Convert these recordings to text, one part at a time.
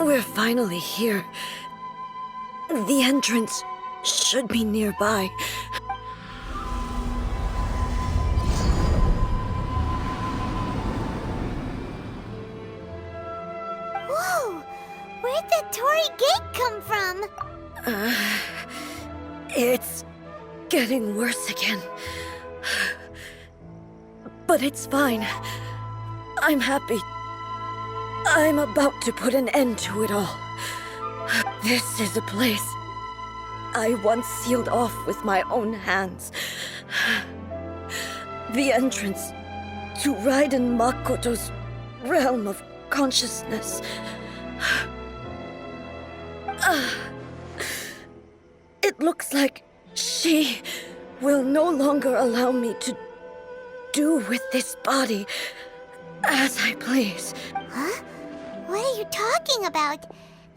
We're finally here. The entrance should be nearby. Whoa! Where'd the Torii Gate come from? It's getting worse again. But it's fine. I'm happy. I'm about to put an end to it all. This is a place I once sealed off with my own hands. The entrance to Raiden Makoto's realm of consciousness. It looks like she will no longer allow me to do with this body as I please. Huh? What are you talking about?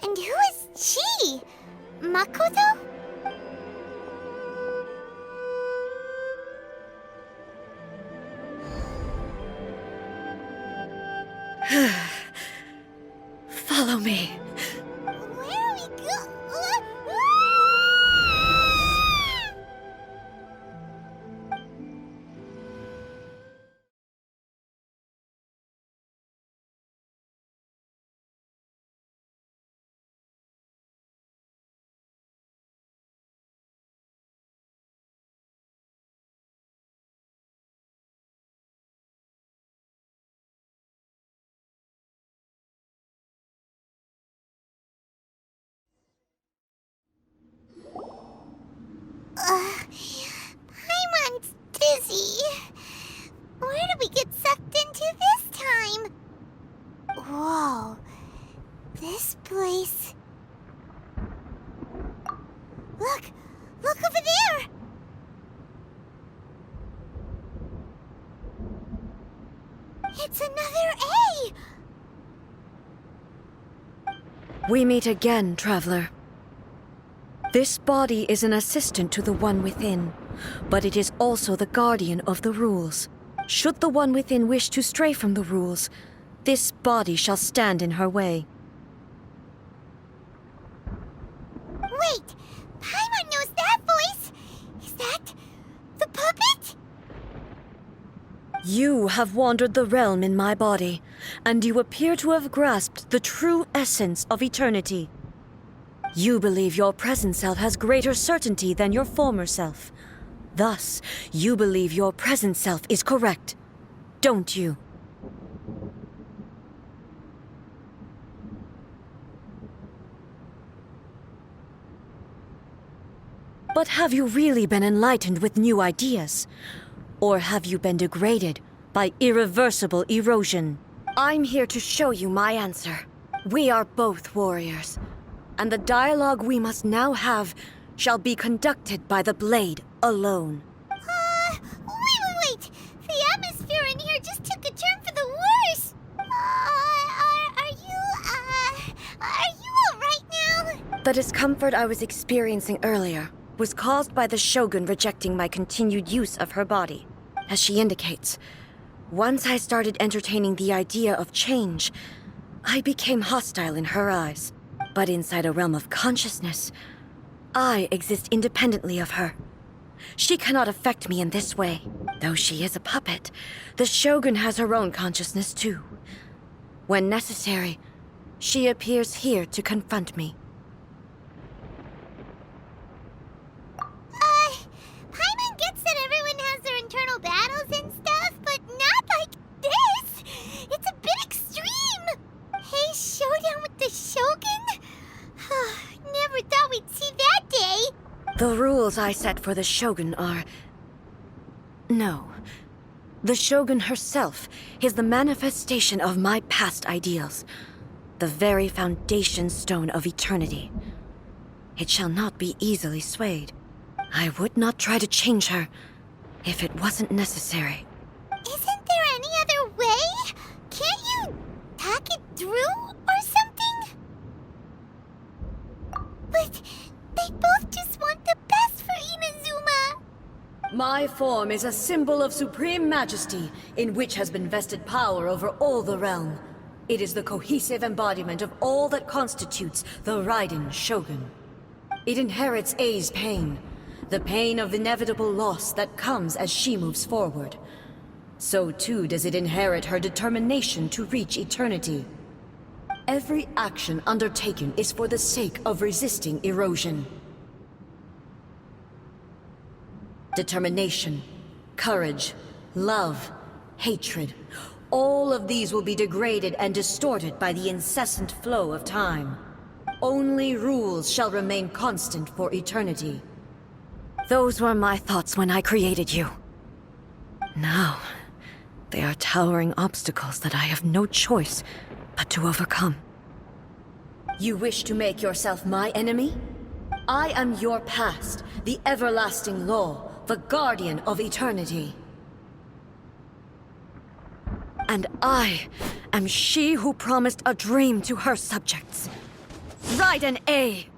And who is she? Makoto? Follow me. Where are we going? Paimon's dizzy. Where did we get sucked into this time? Whoa. This place... Look! Look over there! It's another A! We meet again, traveler. This body is an assistant to the One Within, but it is also the guardian of the rules. Should the One Within wish to stray from the rules, this body shall stand in her way. Wait! Paimon knows that voice! Is that... the puppet? You have wandered the realm in my body, and you appear to have grasped the true essence of eternity. You believe your present self has greater certainty than your former self. Thus, you believe your present self is correct, don't you? But have you really been enlightened with new ideas? Or have you been degraded by irreversible erosion? I'm here to show you my answer. We are both warriors, and the dialogue we must now have shall be conducted by the blade alone. Wait! The atmosphere in here just took a turn for the worse! Are you alright now? The discomfort I was experiencing earlier was caused by the Shogun rejecting my continued use of her body. As she indicates, once I started entertaining the idea of change, I became hostile in her eyes. But inside a realm of consciousness, I exist independently of her. She cannot affect me in this way. Though she is a puppet, the Shogun has her own consciousness too. When necessary, she appears here to confront me. Paimon gets that everyone has their internal battles and stuff, but not like this! It's a bit extreme! Hey, showdown with the Shogun? Never thought we'd see that day! The rules I set for the Shogun are... No. The Shogun herself is the manifestation of my past ideals. The very foundation stone of eternity. It shall not be easily swayed. I would not try to change her if it wasn't necessary. Isn't there any other way? Can't you talk it through or something? But they both just want the best for Inazuma. My form is a symbol of supreme majesty, in which has been vested power over all the realm. It is the cohesive embodiment of all that constitutes the Raiden Shogun. It inherits Ei's pain, the pain of inevitable loss that comes as she moves forward. So too does it inherit her determination to reach eternity. Every action undertaken is for the sake of resisting erosion. Determination, courage, love, hatred, all of these will be degraded and distorted by the incessant flow of time. Only rules shall remain constant for eternity. Those were my thoughts when I created you. Now, they are towering obstacles that I have no choice but to overcome. You wish to make yourself my enemy? I am your past, the everlasting law, the guardian of eternity. And I am she who promised a dream to her subjects. Raiden Ei!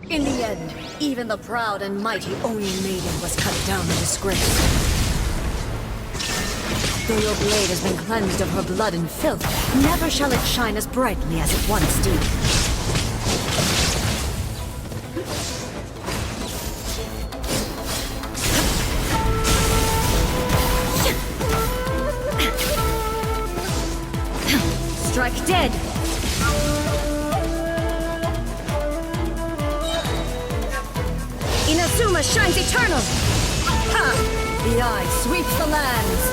In the end, even the proud and mighty Oni maiden was cut down in disgrace. Though your blade has been cleansed of her blood and filth, never shall it shine as brightly as it once did. Strike dead! Inazuma shines eternal! Ha! The eye sweeps the lands!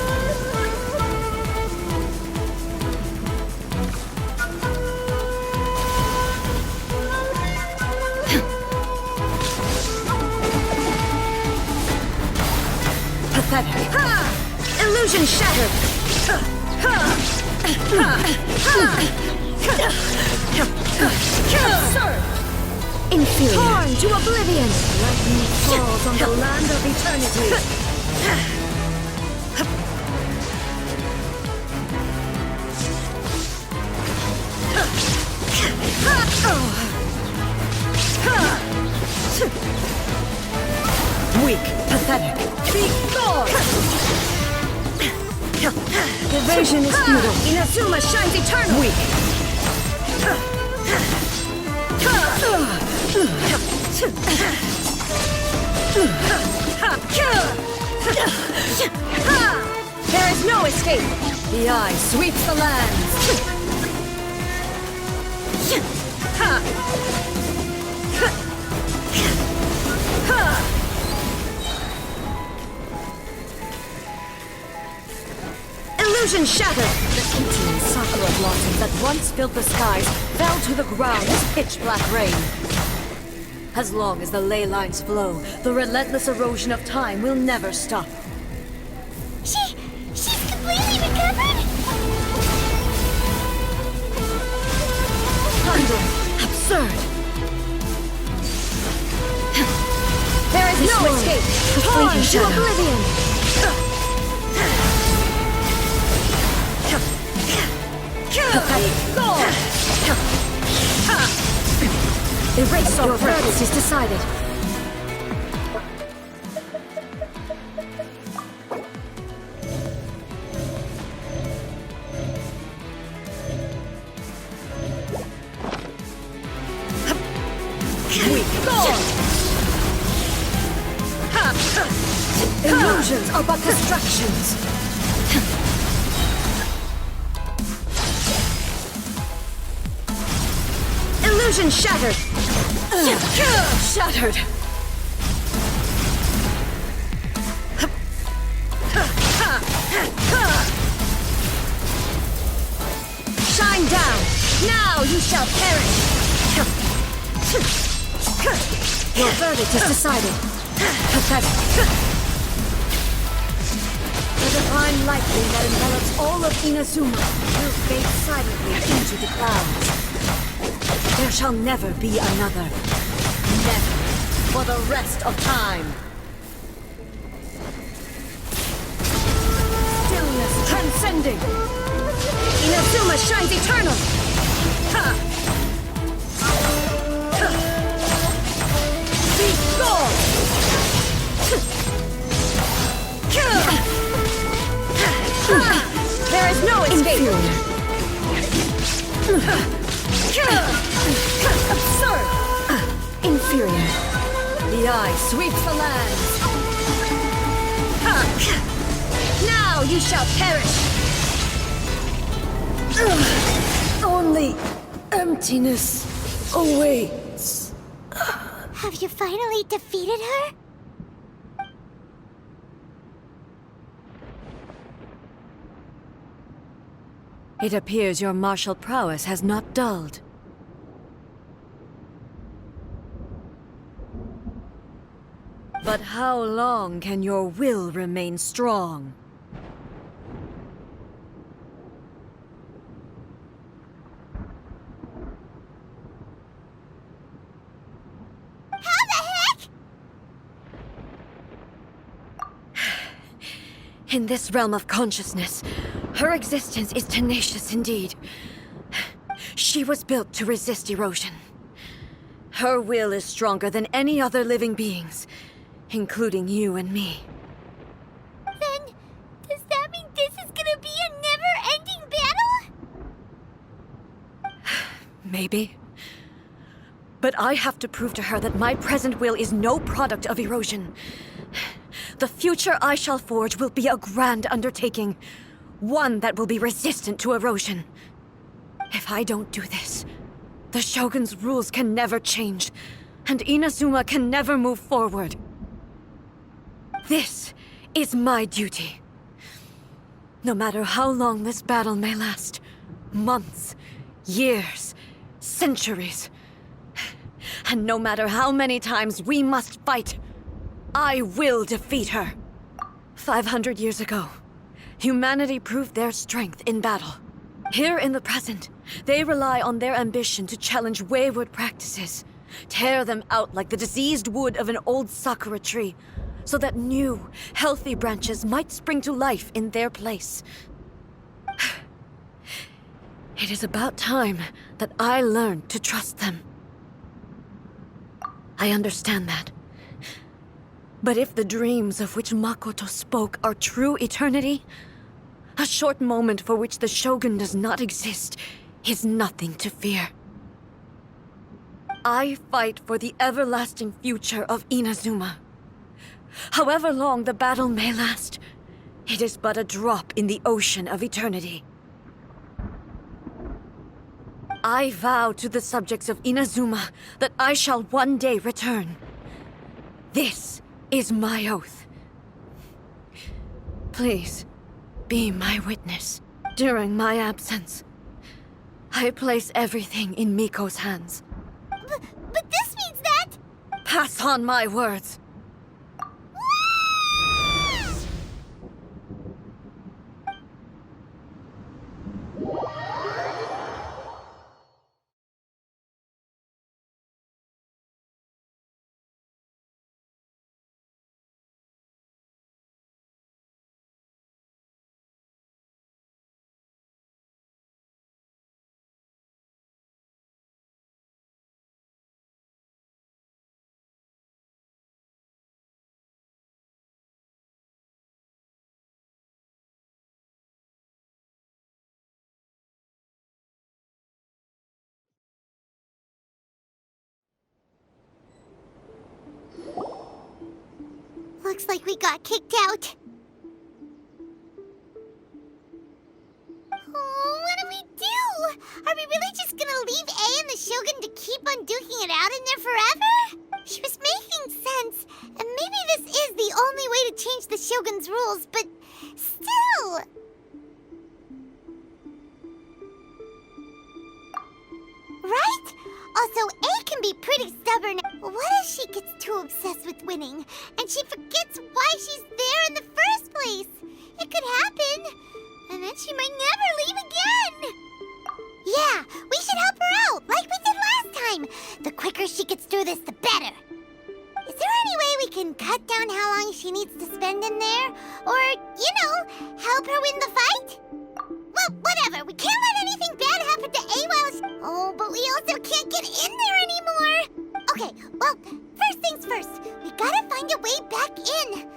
Pathetic! Ha! Illusion shattered! Ha! Ha! Absurd! Inferior. Torn to oblivion! Lightning falls on the land of eternity. Weak, pathetic. Be gone! Evasion is futile. Inazuma shines eternal. Weak. There is no escape. The eye sweeps the lands. Illusion shattered! The glittering sakura blossoms that once filled the skies fell to the ground as pitch-black rain. As long as the ley lines flow, the relentless erosion of time will never stop. She's completely recovered? Thunder! Absurd! There is no escape! Torn to oblivion! Erase your verdict is decided. Illusions are but distractions. Illusion shattered! Shattered! Shine down! Now you shall perish! Your verdict is decided. Pathetic. The divine lightning that envelops all of Inazuma will fade silently into the clouds. There shall never be another. Never. For the rest of time. Stillness transcending. Inazuma shines eternal. Ha! Be gone! Inferior. Absurd! Inferior. The eye sweeps the lands. Now you shall perish! Only emptiness awaits. Have you finally defeated her? It appears your martial prowess has not dulled. But how long can your will remain strong? How the heck? In this realm of consciousness, her existence is tenacious indeed. She was built to resist erosion. Her will is stronger than any other living being's, including you and me. Then, does that mean this is gonna be a never-ending battle? Maybe. But I have to prove to her that my present will is no product of erosion. The future I shall forge will be a grand undertaking, one that will be resistant to erosion. If I don't do this, the Shogun's rules can never change, and Inazuma can never move forward. This is my duty. No matter how long this battle may last, months, years, centuries, and no matter how many times we must fight, I will defeat her. 500 years ago, humanity proved their strength in battle. Here in the present, they rely on their ambition to challenge wayward practices, tear them out like the diseased wood of an old sakura tree, so that new, healthy branches might spring to life in their place. It is about time that I learned to trust them. I understand that. But if the dreams of which Makoto spoke are true eternity, a short moment for which the Shogun does not exist is nothing to fear. I fight for the everlasting future of Inazuma. However long the battle may last, it is but a drop in the ocean of eternity. I vow to the subjects of Inazuma that I shall one day return. This is my oath. Please, be my witness. During my absence, I place everything in Miko's hands. But this means that... Pass on my words. Looks like we got kicked out. Oh, what do we do? Are we really just gonna leave A and the Shogun to keep on duking it out in there forever? She was making sense, and maybe this is the only way to change the Shogun's rules, but still... Right? Also, A can be pretty stubborn. What if she gets too obsessed with winning, and she forgets why she's there in the first place? It could happen, and then she might never leave again. Yeah, we should help her out, like we did last time. The quicker she gets through this, the better. Is there any way we can cut down how long she needs to spend in there? Or, help her win the fight? Well, whatever. We can't let anything bad happen to A while she... Oh, but we also can't get in there anymore. Okay, well, first things first. We gotta find a way back in.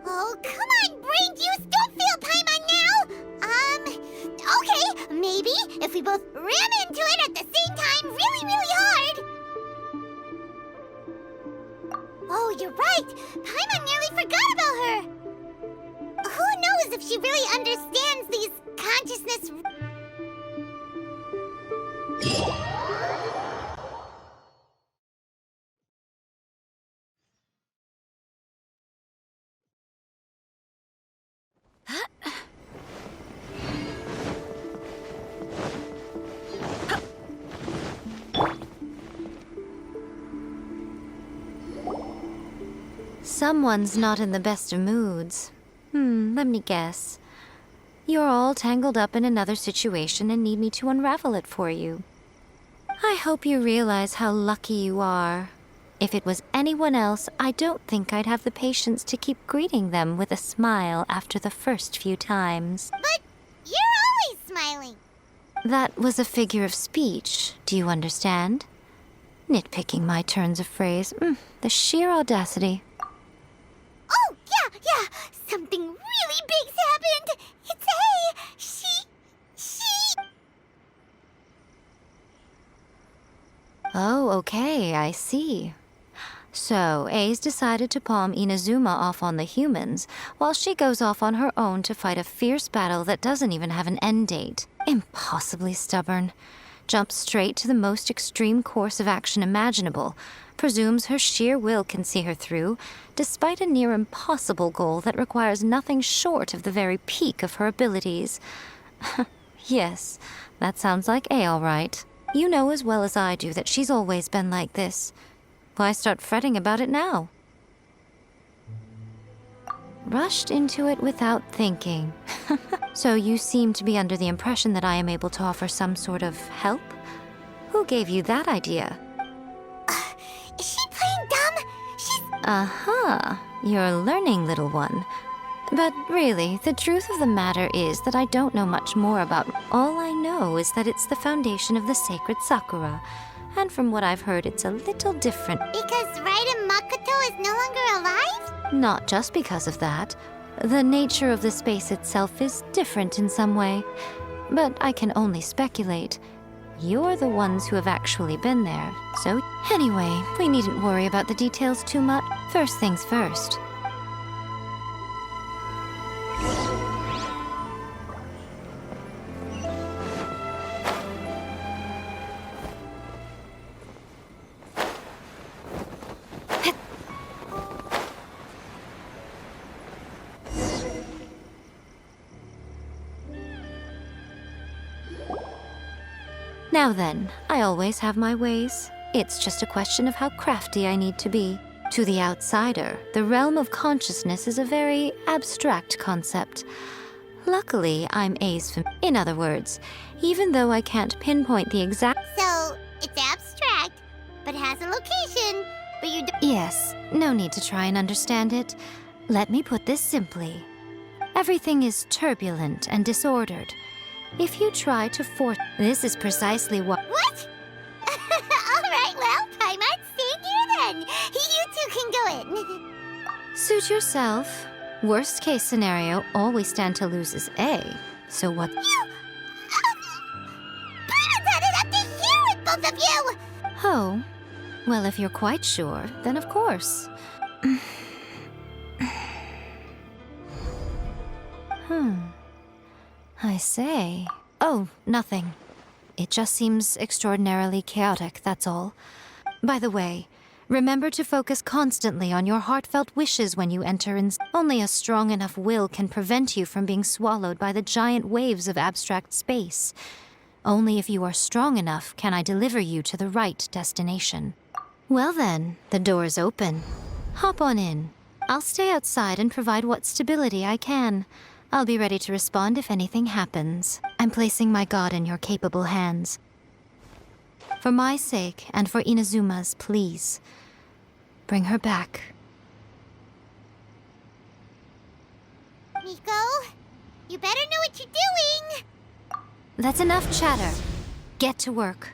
Oh, come on, brain juice. Don't feel Paimon now. Okay, we both ram into it at the same time really, really hard. Oh, you're right. Paimon nearly forgot about her. Who knows if she really understands these consciousness... Someone's not in the best of moods. Let me guess. You're all tangled up in another situation and need me to unravel it for you. I hope you realize how lucky you are. If it was anyone else, I don't think I'd have the patience to keep greeting them with a smile after the first few times. But you're always smiling. That was a figure of speech, do you understand? Nitpicking my turns of phrase. The sheer audacity. Oh, yeah. Something really big's happened. It's she... Oh, okay, I see. So, A's decided to palm Inazuma off on the humans, while she goes off on her own to fight a fierce battle that doesn't even have an end date. Impossibly stubborn. Jumps straight to the most extreme course of action imaginable, presumes her sheer will can see her through, despite a near impossible goal that requires nothing short of the very peak of her abilities. Yes, that sounds like A all right. You know as well as I do that she's always been like this. Why start fretting about it now? Rushed into it without thinking. So you seem to be under the impression that I am able to offer some sort of help? Who gave you that idea? Is she playing dumb? She's... Aha, you're learning, little one. But really, the truth of the matter is that I don't know much more about... All I know is that it's the foundation of the sacred Sakura. And from what I've heard, it's a little different. Because Raiden Makoto is no longer alive? Not just because of that. The nature of the space itself is different in some way. But I can only speculate. You're the ones who have actually been there. So, anyway, we needn't worry about the details too much. First things first. Now then, I always have my ways. It's just a question of how crafty I need to be. To the outsider, the realm of consciousness is a very abstract concept. Luckily, I'm A's in other words, even though I can't pinpoint the exact... So, it's abstract, but has a location, but you don't... Yes, no need to try and understand it. Let me put this simply. Everything is turbulent and disordered. If you try to force... This is precisely what... What? Alright, well, I might stay here then. You two can go in. Suit yourself. Worst case scenario, all we stand to lose is A. So what... You... Paimon had it up to here with both of you! Oh. Well, if you're quite sure, then of course. I say... Oh, nothing. It just seems extraordinarily chaotic, that's all. By the way, remember to focus constantly on your heartfelt wishes when you enter in... Only a strong enough will can prevent you from being swallowed by the giant waves of abstract space. Only if you are strong enough can I deliver you to the right destination. Well then, the door's open. Hop on in. I'll stay outside and provide what stability I can. I'll be ready to respond if anything happens. I'm placing my god in your capable hands. For my sake, and for Inazuma's, please. Bring her back. Miko, you better know what you're doing! That's enough chatter. Get to work.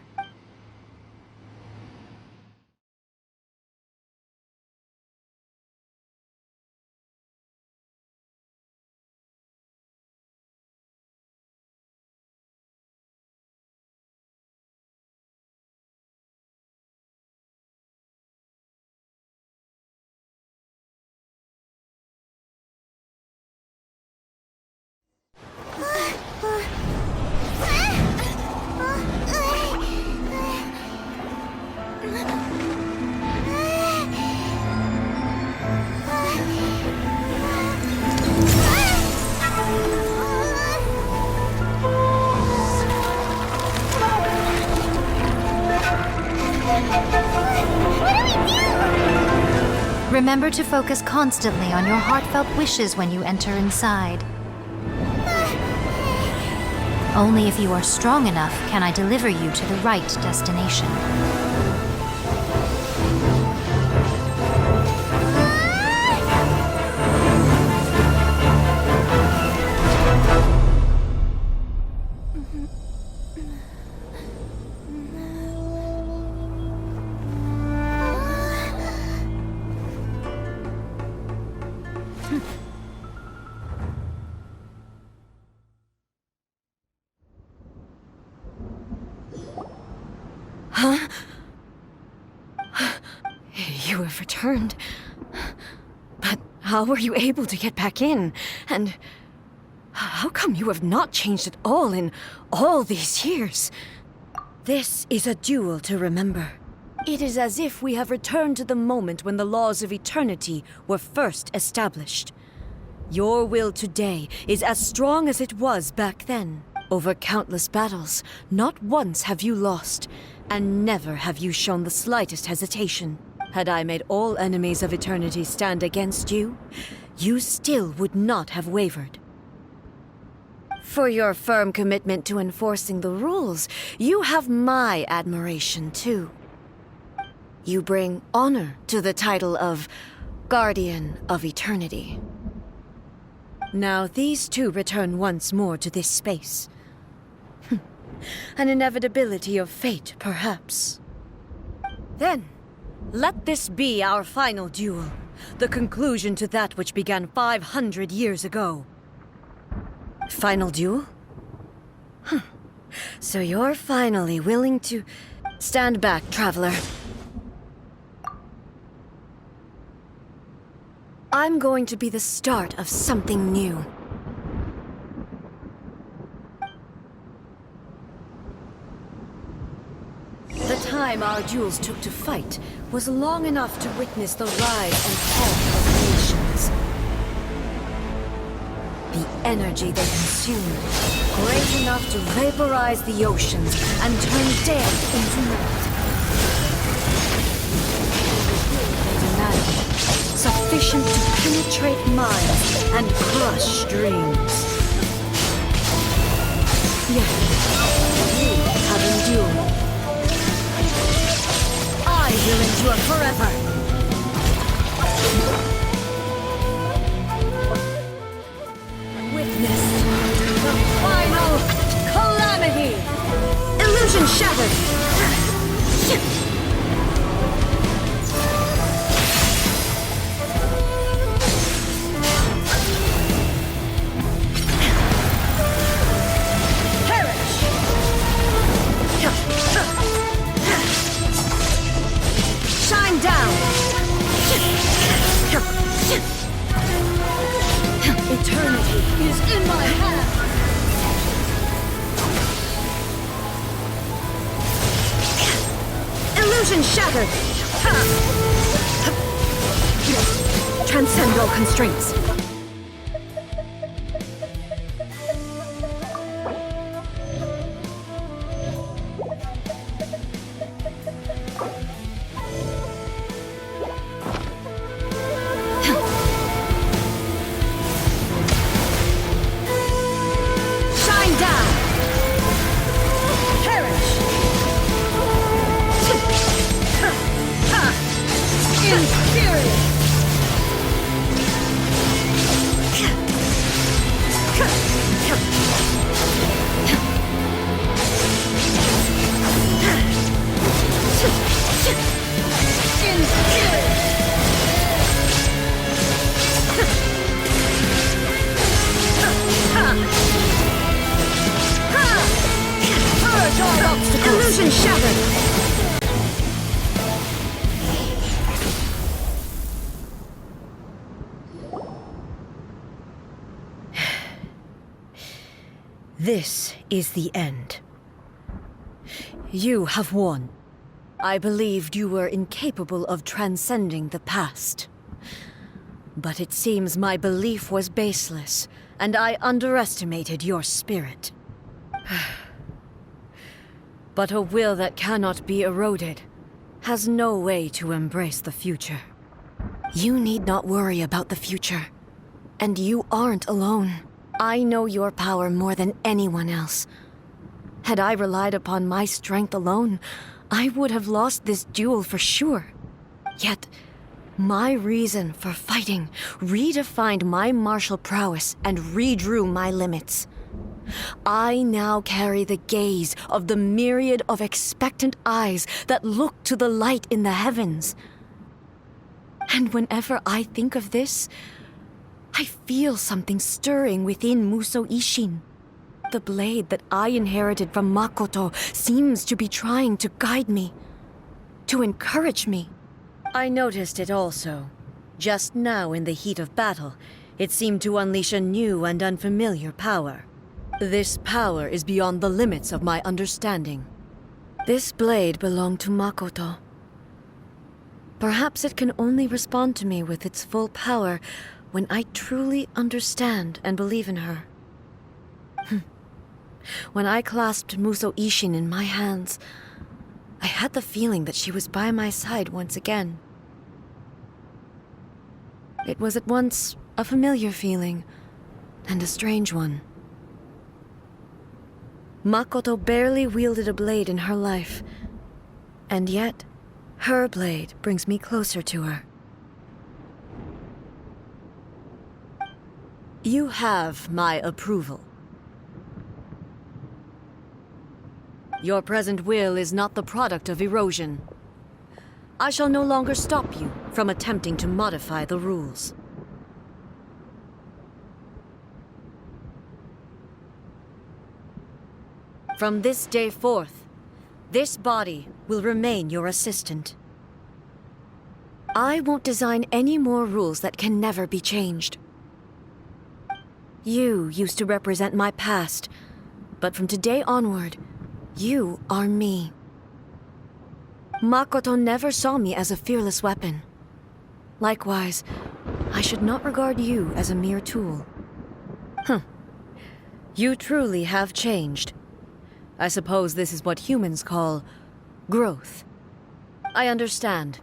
Remember to focus constantly on your heartfelt wishes when you enter inside. Only if you are strong enough can I deliver you to the right destination. Huh? You have returned. But how were you able to get back in? And how come you have not changed at all in all these years? This is a duel to remember. It is as if we have returned to the moment when the laws of eternity were first established. Your will today is as strong as it was back then. Over countless battles, not once have you lost, and never have you shown the slightest hesitation. Had I made all enemies of eternity stand against you, you still would not have wavered. For your firm commitment to enforcing the rules, you have my admiration too. You bring honor to the title of Guardian of Eternity. Now these two return once more to this space. An inevitability of fate, perhaps. Then, let this be our final duel, the conclusion to that which began 500 years ago. Final duel? So you're finally willing to... Stand back, traveler. I'm going to be the start of something new. The time our duels took to fight was long enough to witness the rise and fall of nations. The energy they consumed, great enough to vaporize the oceans and turn dead into night. They demanded, sufficient to penetrate minds and crush dreams. Yet, you have endured. I will endure forever! Witness the final calamity! Illusion shattered! Shine down! Eternity is in my hand! Illusion shattered! Transcend all constraints. Illusion shattered! This is the end. You have won. I believed you were incapable of transcending the past. But it seems my belief was baseless, and I underestimated your spirit. But a will that cannot be eroded has no way to embrace the future. You need not worry about the future. And you aren't alone. I know your power more than anyone else. Had I relied upon my strength alone, I would have lost this duel for sure. Yet, my reason for fighting redefined my martial prowess and redrew my limits. I now carry the gaze of the myriad of expectant eyes that look to the light in the heavens. And whenever I think of this, I feel something stirring within Muso Ishin. The blade that I inherited from Makoto seems to be trying to guide me, to encourage me. I noticed it also. Just now in the heat of battle, it seemed to unleash a new and unfamiliar power. This power is beyond the limits of my understanding. This blade belonged to Makoto. Perhaps it can only respond to me with its full power when I truly understand and believe in her. When I clasped Muso Ishin in my hands, I had the feeling that she was by my side once again. It was at once a familiar feeling and a strange one. Makoto barely wielded a blade in her life, and yet her blade brings me closer to her. You have my approval. Your present will is not the product of erosion. I shall no longer stop you from attempting to modify the rules. From this day forth, this body will remain your assistant. I won't design any more rules that can never be changed. You used to represent my past, but from today onward, you are me. Makoto never saw me as a fearless weapon. Likewise, I should not regard you as a mere tool. You truly have changed. I suppose this is what humans call growth. I understand.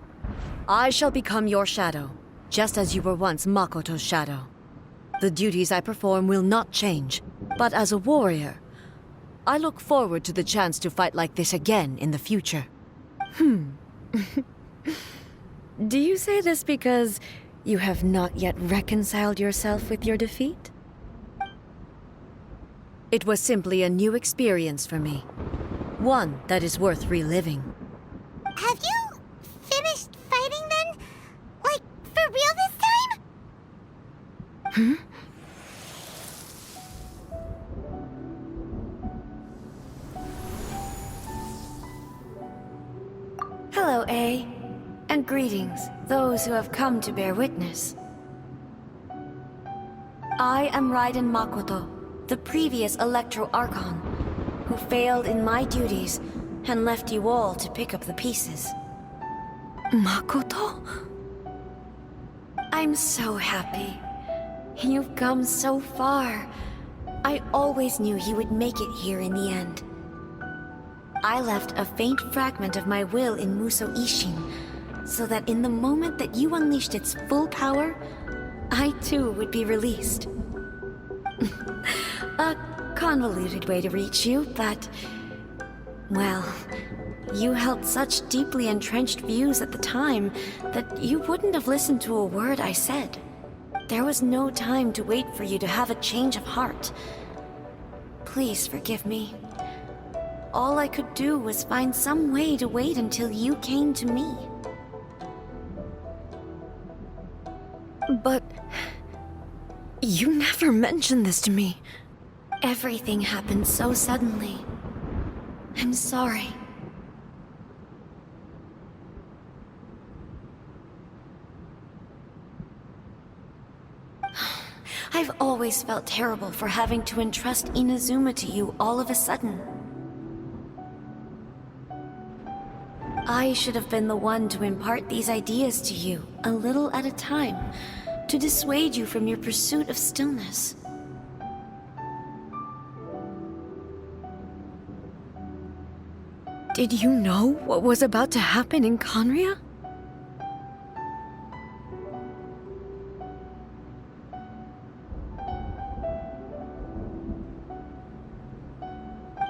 I shall become your shadow, just as you were once Makoto's shadow. The duties I perform will not change, but as a warrior, I look forward to the chance to fight like this again in the future. Do you say this because you have not yet reconciled yourself with your defeat? It was simply a new experience for me. One that is worth reliving. Have you finished fighting then? Like, for real this time? Hello, A. And greetings, those who have come to bear witness. I am Raiden Makoto, the previous Electro Archon, who failed in my duties and left you all to pick up the pieces. Makoto? I'm so happy. You've come so far. I always knew you would make it here in the end. I left a faint fragment of my will in Muso Ishin, so that in the moment that you unleashed its full power, I too would be released. A convoluted way to reach you, but... well, you held such deeply entrenched views at the time that you wouldn't have listened to a word I said. There was no time to wait for you to have a change of heart. Please forgive me. All I could do was find some way to wait until you came to me. But... you never mentioned this to me. Everything happened so suddenly. I'm sorry. I've always felt terrible for having to entrust Inazuma to you all of a sudden. I should have been the one to impart these ideas to you, a little at a time, to dissuade you from your pursuit of stillness. Did you know what was about to happen in Conria?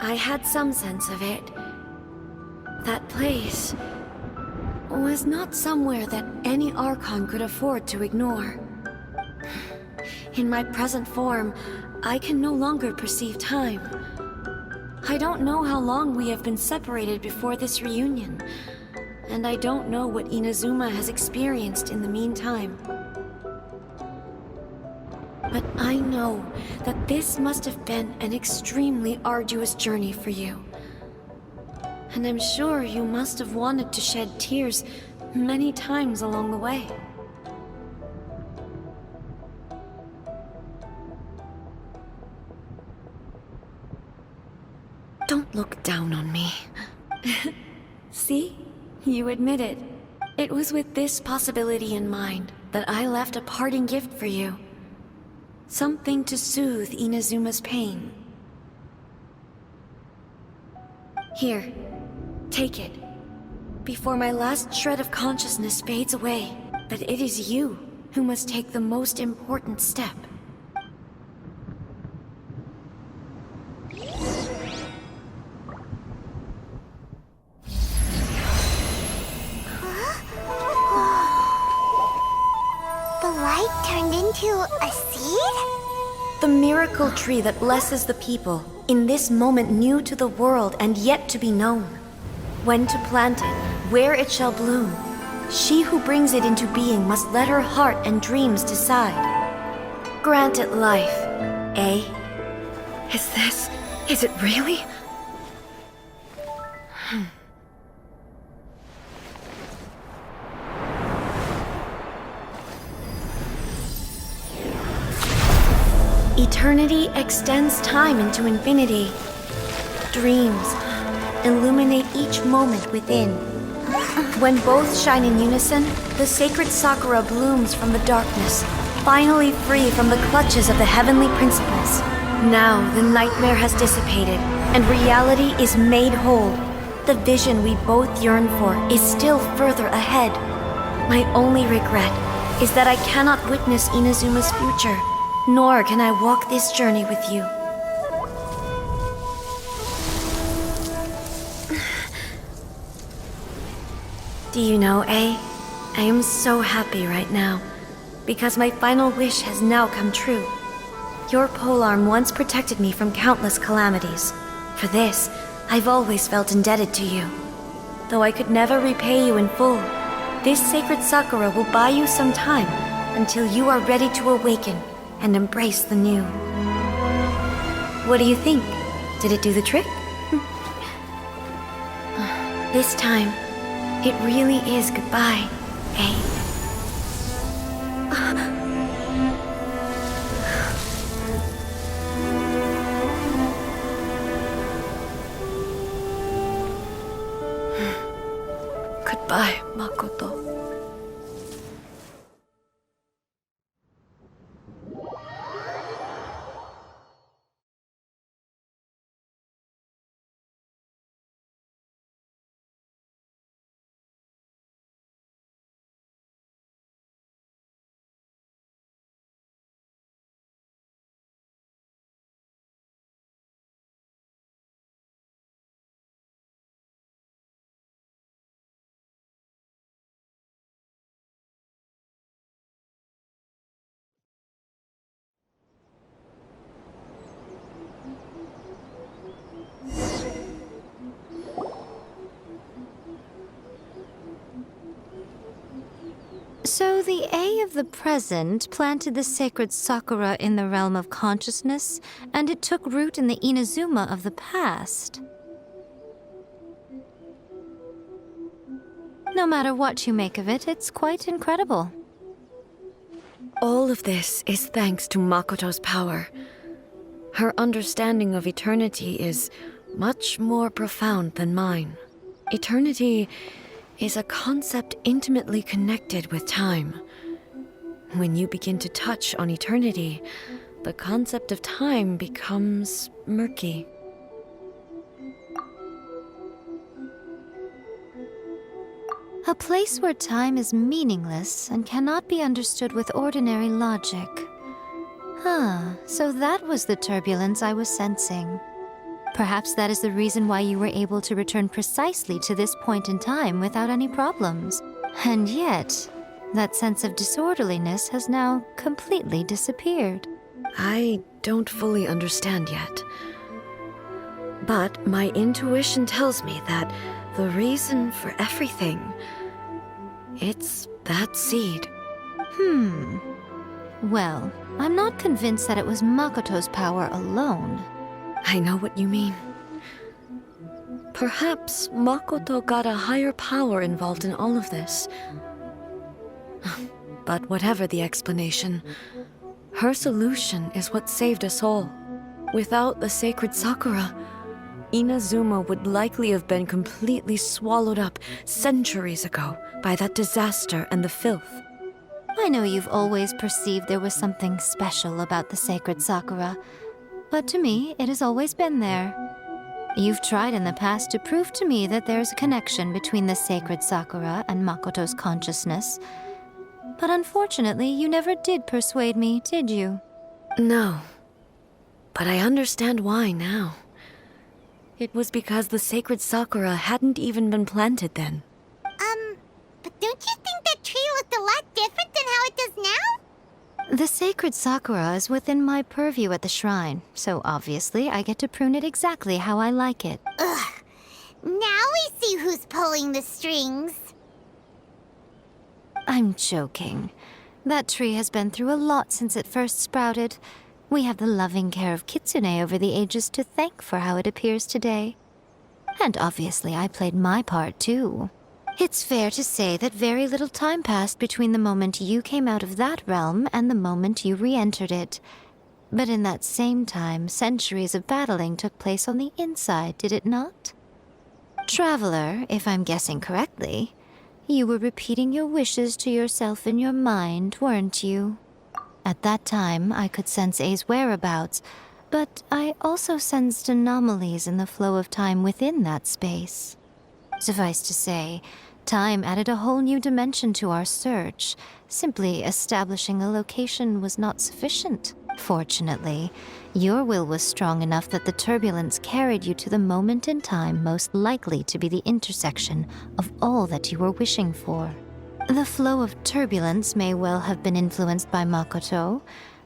I had some sense of it. That place was not somewhere that any Archon could afford to ignore. In my present form, I can no longer perceive time. I don't know how long we have been separated before this reunion, and I don't know what Inazuma has experienced in the meantime. But I know that this must have been an extremely arduous journey for you. And I'm sure you must have wanted to shed tears many times along the way. Don't look down on me. See? You admit it. It was with this possibility in mind that I left a parting gift for you. Something to soothe Inazuma's pain. Here, take it. Before my last shred of consciousness fades away, but it is you who must take the most important step. The light turned into a seed? The miracle tree that blesses the people, in this moment new to the world and yet to be known. When to plant it, where it shall bloom. She who brings it into being must let her heart and dreams decide. Grant it life, eh? Is it really? Eternity extends time into infinity. Dreams illuminate each moment within. When both shine in unison, the sacred Sakura blooms from the darkness, finally free from the clutches of the heavenly principles. Now the nightmare has dissipated, and reality is made whole. The vision we both yearn for is still further ahead. My only regret is that I cannot witness Inazuma's future, nor can I walk this journey with you. Do you know, I am so happy right now, because my final wish has now come true. Your polearm once protected me from countless calamities. For this, I've always felt indebted to you. Though I could never repay you in full, this sacred Sakura will buy you some time until you are ready to awaken and embrace the new. What do you think? Did it do the trick? This time, it really is goodbye, eh? Goodbye, Makoto. So the A of the present planted the sacred Sakura in the realm of consciousness, and it took root in the Inazuma of the past. No matter what you make of it, it's quite incredible. All of this is thanks to Makoto's power. Her understanding of eternity is much more profound than mine. Eternity is a concept intimately connected with time. When you begin to touch on eternity, the concept of time becomes murky. A place where time is meaningless and cannot be understood with ordinary logic. So that was the turbulence I was sensing. Perhaps that is the reason why you were able to return precisely to this point in time without any problems. And yet, that sense of disorderliness has now completely disappeared. I don't fully understand yet. But my intuition tells me that the reason for everything, it's that seed. Well, I'm not convinced that it was Makoto's power alone. I know what you mean. Perhaps Makoto got a higher power involved in all of this. But whatever the explanation, her solution is what saved us all. Without the sacred Sakura, Inazuma would likely have been completely swallowed up centuries ago by that disaster and the filth. I know you've always perceived there was something special about the sacred Sakura, but to me, it has always been there. You've tried in the past to prove to me that there's a connection between the sacred Sakura and Makoto's consciousness, but unfortunately, you never did persuade me, did you? No. But I understand why now. It was because the sacred Sakura hadn't even been planted then. But don't you think that tree looked a lot different than how it does now? The sacred Sakura is within my purview at the shrine, so obviously I get to prune it exactly how I like it. Ugh. Now we see who's pulling the strings. I'm joking. That tree has been through a lot since it first sprouted. We have the loving care of Kitsune over the ages to thank for how it appears today. And obviously I played my part too. It's fair to say that very little time passed between the moment you came out of that realm and the moment you re-entered it. But in that same time, centuries of battling took place on the inside, did it not? Traveler, if I'm guessing correctly, you were repeating your wishes to yourself in your mind, weren't you? At that time, I could sense A's whereabouts, but I also sensed anomalies in the flow of time within that space. Suffice to say, time added a whole new dimension to our search. Simply establishing a location was not sufficient. Fortunately, your will was strong enough that the turbulence carried you to the moment in time most likely to be the intersection of all that you were wishing for. The flow of turbulence may well have been influenced by Makoto,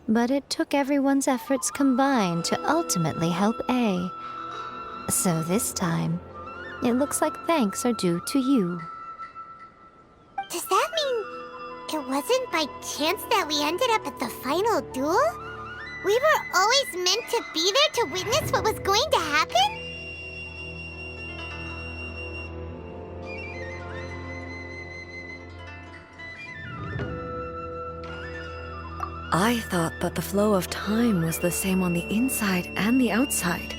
but it took everyone's efforts combined to ultimately help A. So this time, it looks like thanks are due to you. Does that mean it wasn't by chance that we ended up at the final duel? We were always meant to be there to witness what was going to happen? I thought that the flow of time was the same on the inside and the outside,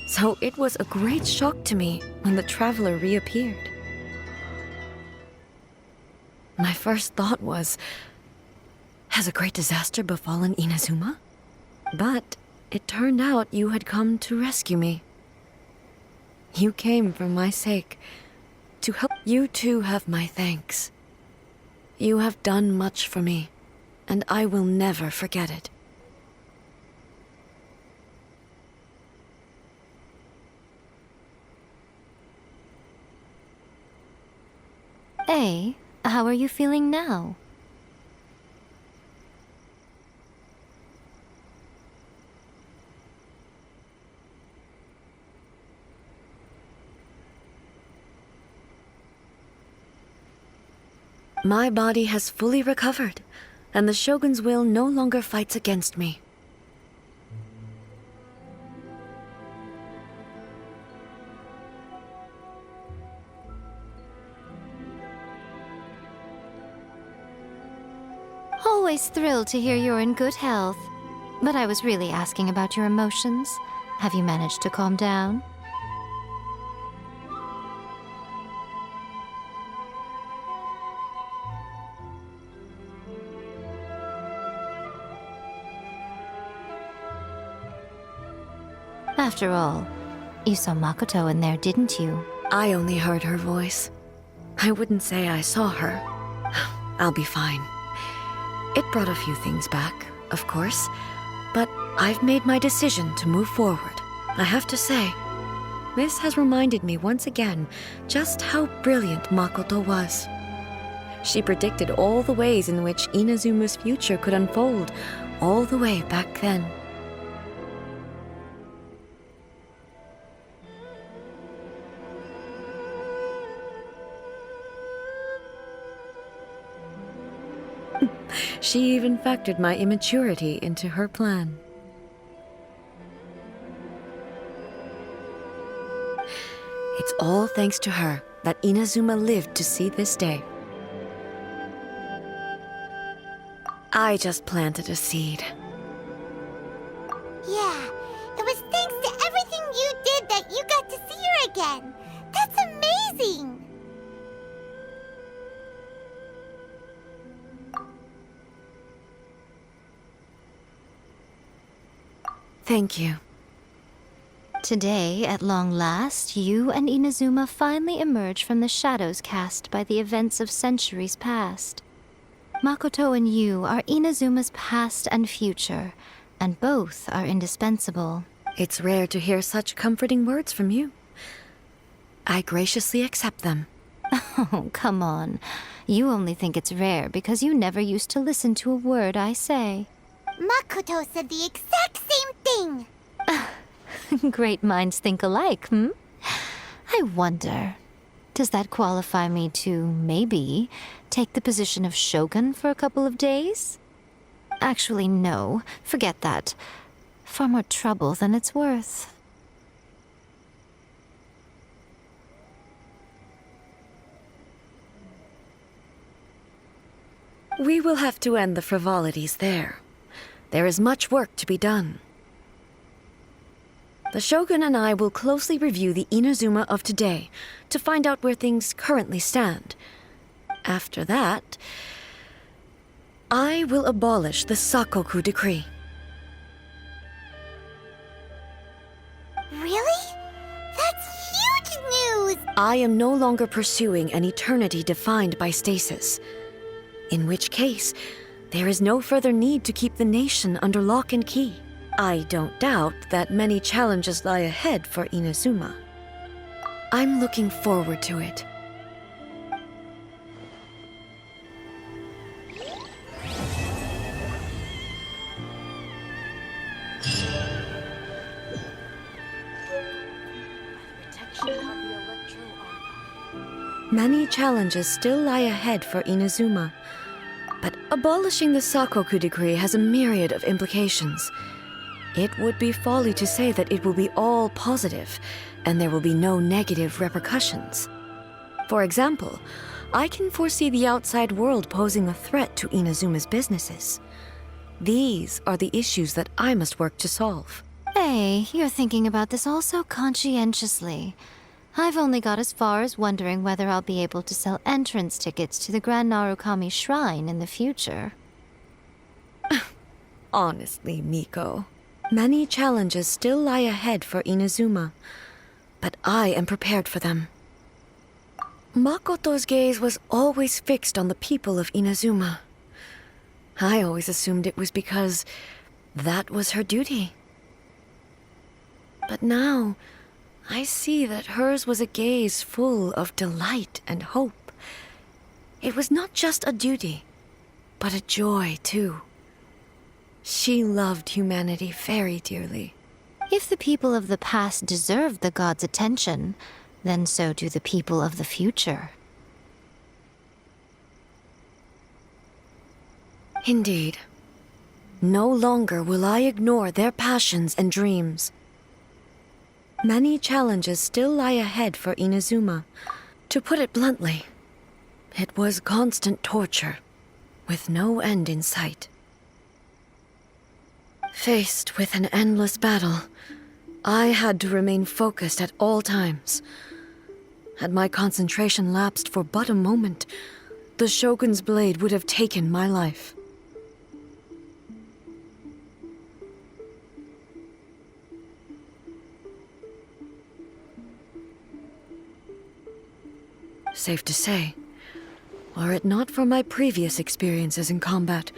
so it was a great shock to me when the traveler reappeared. My first thought was, has a great disaster befallen Inazuma? But it turned out you had come to rescue me. You came for my sake, to help. You too have my thanks. You have done much for me, and I will never forget it. A, how are you feeling now? My body has fully recovered, and the Shogun's will no longer fights against me. Always thrilled to hear you're in good health. But I was really asking about your emotions. Have you managed to calm down? After all, you saw Makoto in there, didn't you? I only heard her voice. I wouldn't say I saw her. I'll be fine. It brought a few things back, of course, but I've made my decision to move forward. I have to say, this has reminded me once again just how brilliant Makoto was. She predicted all the ways in which Inazuma's future could unfold, all the way back then. She even factored my immaturity into her plan. It's all thanks to her that Inazuma lived to see this day. I just planted a seed. Yeah, it was thanks to everything you did that you got to see her again. That's amazing! Thank you. Today, at long last, you and Inazuma finally emerge from the shadows cast by the events of centuries past. Makoto and you are Inazuma's past and future, and both are indispensable. It's rare to hear such comforting words from you. I graciously accept them. Oh, come on. You only think it's rare because you never used to listen to a word I say. Makoto said the exact same thing! Great minds think alike, hmm? I wonder, does that qualify me to, maybe, take the position of Shogun for a couple of days? Actually, no. Forget that. Far more trouble than it's worth. We will have to end the frivolities there. There is much work to be done. The Shogun and I will closely review the Inazuma of today to find out where things currently stand. After that, I will abolish the Sakoku decree. Really? That's huge news! I am no longer pursuing an eternity defined by stasis. In which case, there is no further need to keep the nation under lock and key. I don't doubt that many challenges lie ahead for Inazuma. I'm looking forward to it. Many challenges still lie ahead for Inazuma, but abolishing the Sakoku decree has a myriad of implications. It would be folly to say that it will be all positive, and there will be no negative repercussions. For example, I can foresee the outside world posing a threat to Inazuma's businesses. These are the issues that I must work to solve. Hey, you're thinking about this all so conscientiously. I've only got as far as wondering whether I'll be able to sell entrance tickets to the Grand Narukami Shrine in the future. Honestly, Miko, many challenges still lie ahead for Inazuma, but I am prepared for them. Makoto's gaze was always fixed on the people of Inazuma. I always assumed it was because that was her duty. But now, I see that hers was a gaze full of delight and hope. It was not just a duty, but a joy, too. She loved humanity very dearly. If the people of the past deserve the god's attention, then so do the people of the future. Indeed. No longer will I ignore their passions and dreams. Many challenges still lie ahead for Inazuma. To put it bluntly, it was constant torture, with no end in sight. Faced with an endless battle, I had to remain focused at all times. Had my concentration lapsed for but a moment, the Shogun's blade would have taken my life. Safe to say, were it not for my previous experiences in combat,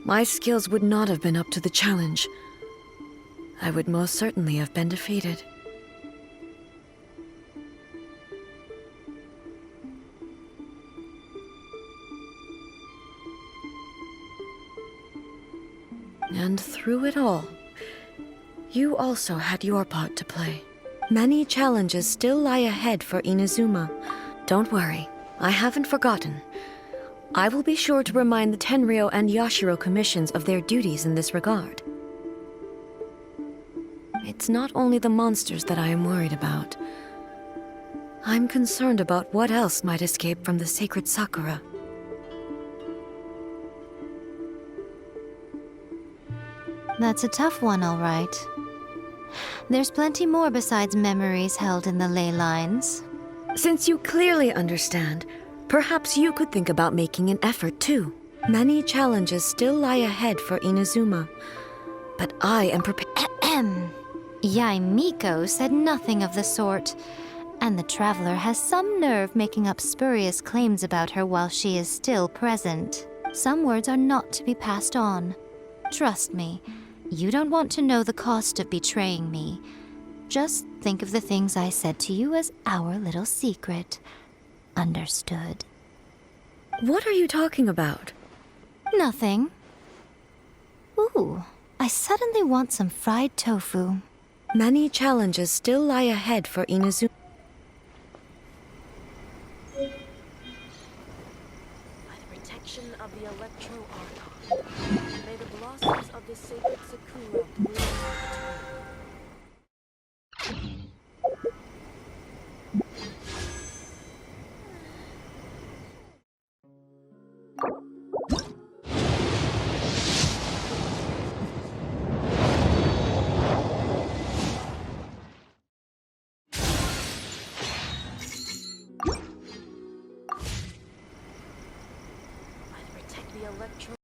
my skills would not have been up to the challenge. I would most certainly have been defeated. And through it all, you also had your part to play. Many challenges still lie ahead for Inazuma. Don't worry, I haven't forgotten. I will be sure to remind the Tenryou and Yashiro commissions of their duties in this regard. It's not only the monsters that I am worried about. I'm concerned about what else might escape from the sacred Sakura. That's a tough one, all right. There's plenty more besides memories held in the ley lines. Since you clearly understand, perhaps you could think about making an effort too. Many challenges still lie ahead for Inazuma, but I am prepared. Yai Miko said nothing of the sort, and the traveler has some nerve making up spurious claims about her while she is still present. Some words are not to be passed on. Trust me, you don't want to know the cost of betraying me. Just think of the things I said to you as our little secret. Understood? What are you talking about? Nothing. Ooh, I suddenly want some fried tofu. Many challenges still lie ahead for Inazuma. By the protection of the Electro Archon, may the blossoms of the sacred Sakura bloom.